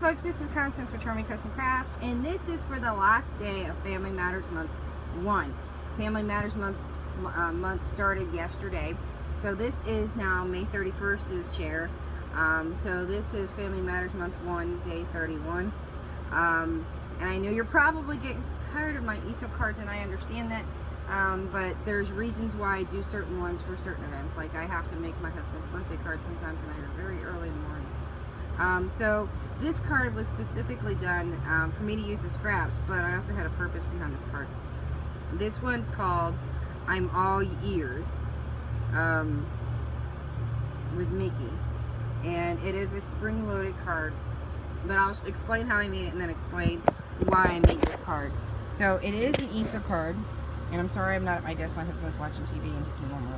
folks, this is Constance with Charming Custom Crafts, and this is for the last day of Family Matters Month 1. Family Matters Month started yesterday, so this is now May 31st is share. So this is Family Matters Month 1, Day 31. And I know you're probably getting tired of my easel cards, and I understand that, but there's reasons why I do certain ones for certain events. Like I have to make my husband's birthday cards sometimes, and I very early in the morning. So this card was specifically done for me to use the scraps, but I also had a purpose behind this card. This one's called I'm All Ears with Mickey, and it is a spring-loaded card, but I'll explain how I made it and then explain why I made this card. So it is an easel card, and I'm sorry I'm not at my desk. My husband's watching TV and he came home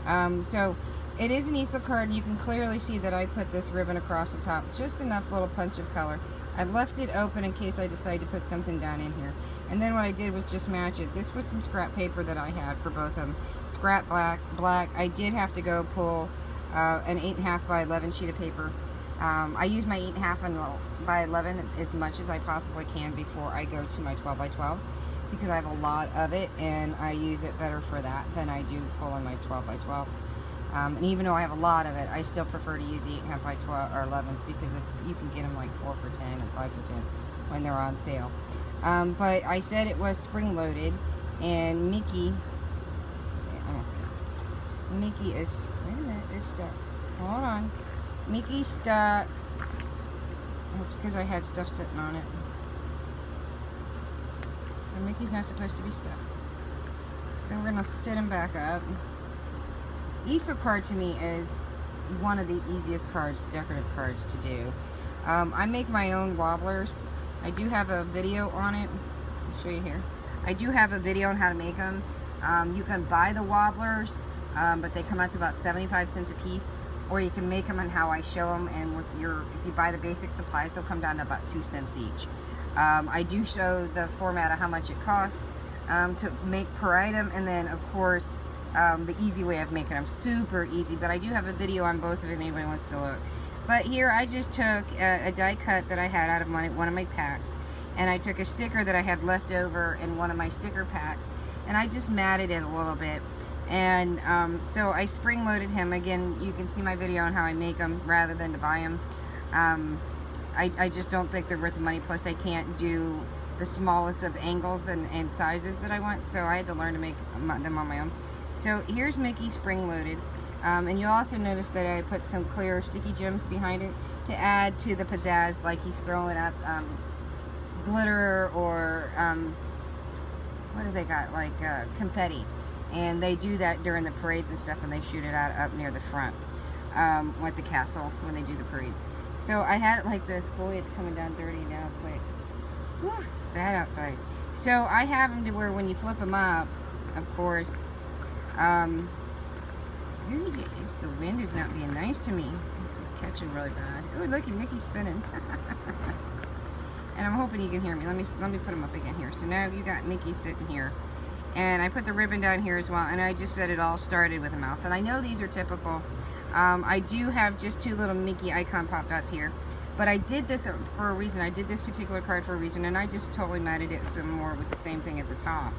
early. So it is an easel card, and you can clearly see that I put this ribbon across the top, just enough little punch of color. I left it open in case I decide to put something down in here. And then what I did was just match it. This was some scrap paper that I had for both of them. Scrap black. I did have to go pull an 8.5 by 11 sheet of paper. I use my 8.5 by 11 as much as I possibly can before I go to my 12 by 12s, because I have a lot of it and I use it better for that than I do pulling my 12 by 12s. And even though I have a lot of it, I still prefer to use the 8.5 by 12 or 11s, because you can get them like 4 for 10 and 5 for 10 when they're on sale. But I said it was spring loaded, and Mickey is, wait a minute, it's stuck. Hold on. Mickey's stuck. That's because I had stuff sitting on it. So Mickey's not supposed to be stuck. So we're going to sit him back up. Easel card to me is one of the easiest cards, decorative cards to do. I make my own wobblers. I do have a video on it. I'll show you here. I do have a video on how to make them. You can buy the wobblers, but they come out to about 75 cents a piece, or you can make them on how I show them, and with if you buy the basic supplies, they'll come down to about 2 cents each. I do show the format of how much it costs to make per item, and then of course the easy way of making them. Super easy, but I do have a video on both of it if anybody wants to look. But here I just took a die cut that I had out of one of my packs, and I took a sticker that I had left over in one of my sticker packs, and I just matted it a little bit. And so I spring loaded him. Again, you can see my video on how I make them rather than to buy them. I just don't think they're worth the money, plus I can't do the smallest of angles and sizes that I want, so I had to learn to make them on my own. So here's Mickey spring loaded, and you'll also notice that I put some clear sticky gems behind it to add to the pizzazz, like he's throwing up glitter or what do they got, like confetti, and they do that during the parades and stuff, and they shoot it out up near the front with the castle when they do the parades. So I had it like this. Boy, it's coming down dirty now, quick. Whew, bad outside. So I have them to where when you flip them up, of course, the wind is not being nice to me. This is catching really bad. Oh, look, Mickey's spinning. And I'm hoping you can hear me. Let me put him up again here. So now you got Mickey sitting here, and I put the ribbon down here as well. And I just said it all started with a mouth. And I know these are typical. I do have just 2 little Mickey icon pop dots here, but I did this for a reason. I did this particular card for a reason, and I just totally matted it some more with the same thing at the top.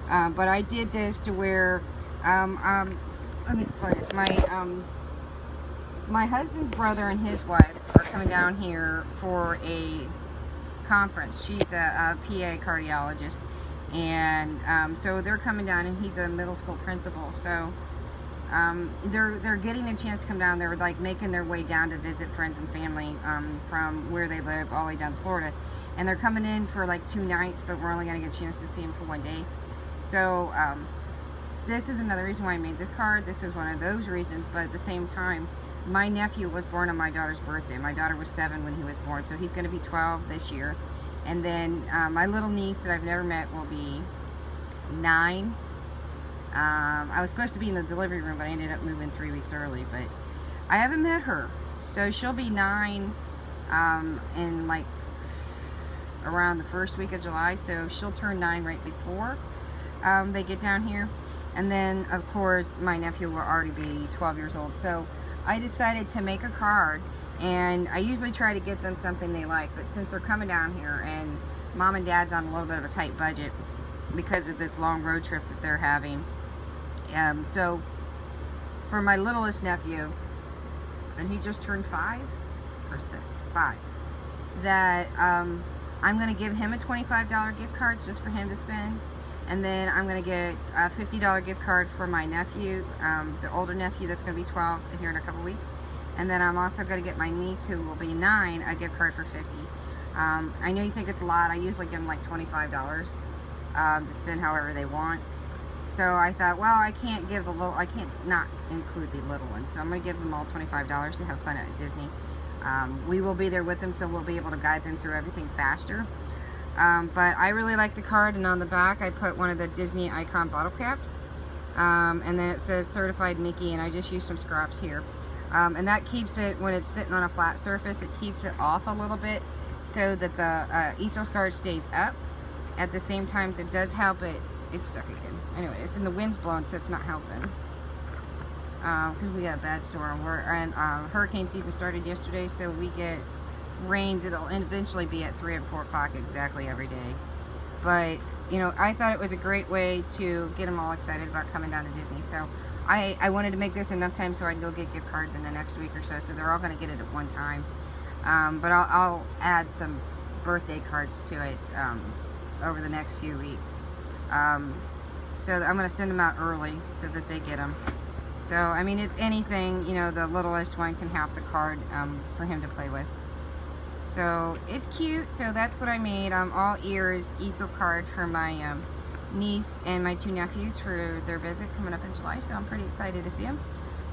But I did this to where let me explain this. My husband's brother and his wife are coming down here for a conference. She's a PA cardiologist, and so they're coming down, and he's a middle school principal. So they're getting a chance to come down. They're like making their way down to visit friends and family from where they live all the way down to Florida, and they're coming in for like 2 nights, but we're only going to get a chance to see them for 1 day. So this is another reason why I made this card. This was one of those reasons, but at the same time, my nephew was born on my daughter's birthday. My daughter was 7 when he was born, so he's going to be 12 this year. And then my little niece that I've never met will be 9. I was supposed to be in the delivery room, but I ended up moving 3 weeks early, but I haven't met her. So she'll be 9 in like around the first week of July, so she'll turn 9 right before they get down here. And then of course my nephew will already be 12 years old. So I decided to make a card And I usually try to get them something they like, but since they're coming down here and Mom and Dad's on a little bit of a tight budget because of this long road trip that they're having, so for my littlest nephew, and he just turned 5 or 6, 5, that I'm going to give him a $25 gift card just for him to spend. And then I'm going to get a $50 gift card for my nephew, the older nephew that's going to be 12 here in a couple weeks. And then I'm also going to get my niece, who will be 9, a gift card for $50. I know you think it's a lot. I usually give them like $25 to spend however they want. So I thought, well, I can't not include the little ones. So I'm going to give them all $25 to have fun at Disney. We will be there with them, so we'll be able to guide them through everything faster. But I really like the card, and on the back I put one of the Disney icon bottle caps. And then it says Certified Mickey, and I just used some scraps here. And that keeps it, when it's sitting on a flat surface, it keeps it off a little bit so that the easel card stays up. At the same time, it does help it. It's stuck again. Anyway, it's in the wind's blowing, so it's not helping. Because we got a bad storm. Hurricane season started yesterday, so we get rains. It'll eventually be at 3 and 4 o'clock exactly every day. But, you know, I thought it was a great way to get them all excited about coming down to Disney. So I wanted to make this enough time so I can go get gift cards in the next week or so they're all going to get it at one time. But I'll add some birthday cards to it over the next few weeks. So I'm going to send them out early so that they get them. So, I mean, if anything, you know, the littlest one can have the card for him to play with. So, it's cute. So, that's what I made. All ears easel card for my niece and my 2 nephews for their visit coming up in July. So, I'm pretty excited to see them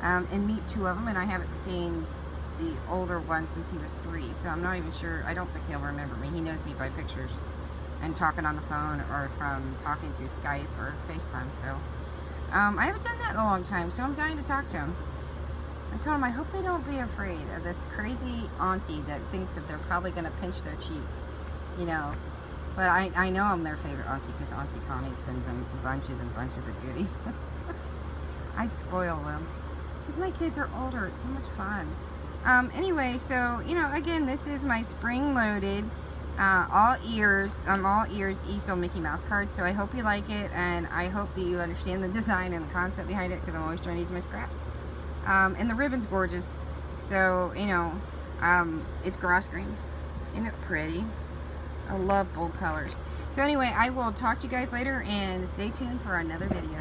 and meet 2 of them. And I haven't seen the older one since he was 3. So, I'm not even sure. I don't think he'll remember me. He knows me by pictures and talking on the phone or from talking through Skype or FaceTime. So, I haven't done that in a long time, so I'm dying to talk to him. I told him I hope they don't be afraid of this crazy auntie that thinks that they're probably going to pinch their cheeks, you know. But I know I'm their favorite auntie because Auntie Connie sends them bunches and bunches of goodies. I spoil them because my kids are older. It's so much fun. Anyway, so, you know, again, this is my spring-loaded all ears easel Mickey Mouse card. So I hope you like it, and I hope that you understand the design and the concept behind it, because I'm always trying to use my scraps. And the ribbon's gorgeous. So, you know, it's grass green. Isn't it pretty? I love bold colors. So anyway, I will talk to you guys later, and stay tuned for another video.